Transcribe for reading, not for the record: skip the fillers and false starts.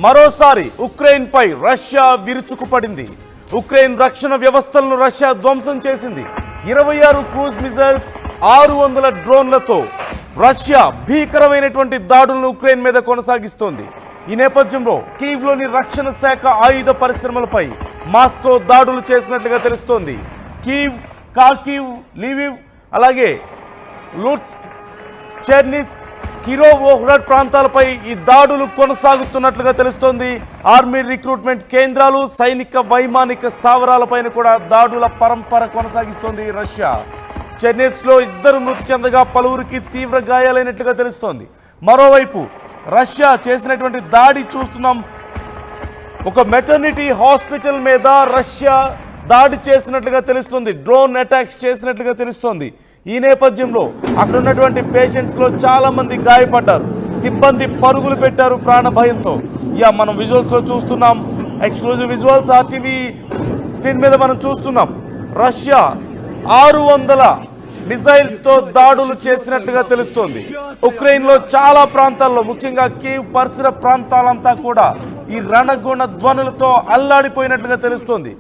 మరోసారి ఉక్రెయిన్ పై Russia విరుచుకుపడింది. Ukraine రక్షణ వ్యవస్థలను రష్యా ధ్వంసం చేసింది. 26 క్రూజ్ మిసైల్స్, 600 డ్రోన్లతో రష్యా భీకరమైనటువంటి దాడులను ఉక్రెయిన్ మీద కొనసాగిస్తోంది. ఈ నేపథ్యంలో కీవ్లోని రక్షణ శాఖ ఆయుధ పరిశ్రమలపై మాస్కో దాడులు చేసినట్లుగా తెలుస్తోంది. కీవ్, ఖార్కివ్, లివివ్, అలాగే లుట్స్క్, చెర్నిస్క్, కిరోవోహ్రడ్ ప్రాంతాలపై ఈ దాడులు కొనసాగుతున్నట్లుగా తెలుస్తోంది. ఆర్మీ రిక్రూట్మెంట్ కేంద్రాలు, సైనిక వైమానిక స్థావరాలపైన కూడా దాడుల పరంపర కొనసాగిస్తోంది రష్యా. చెర్నిస్క్లో 2 మృతి చెందగా పలువురికి తీవ్ర గాయాలైనట్లుగా తెలుస్తోంది. మరోవైపు రష్యా చేసినటువంటి దాడి చూస్తున్నాం. ఒక మెటర్నిటీ హాస్పిటల్ మీద రష్యా దాడి చేసినట్లుగా తెలుస్తుంది. డ్రోన్ అటాక్స్ చేసినట్లుగా తెలుస్తోంది. ఈ నేపథ్యంలో అక్కడ ఉన్నటువంటి పేషెంట్స్లో చాలా మంది గాయపడ్డారు. సిబ్బంది పరుగులు పెట్టారు ప్రాణ భయంతో. మనం విజువల్స్లో చూస్తున్నాం. ఎక్స్క్లూజివ్ విజువల్స్ ఆర్టీవీ స్క్రీన్ మీద మనం చూస్తున్నాం. రష్యా 600 మిసైల్స్తో దాడులు చేసినట్లుగా తెలుస్తోంది. ఉక్రెయిన్లో చాలా ప్రాంతాల్లో, ముఖ్యంగా కీవ్ పరిసర ప్రాంతాలంతా కూడా ఈ రణగుణ ధ్వనులతో అల్లాడిపోయినట్లుగా తెలుస్తోంది.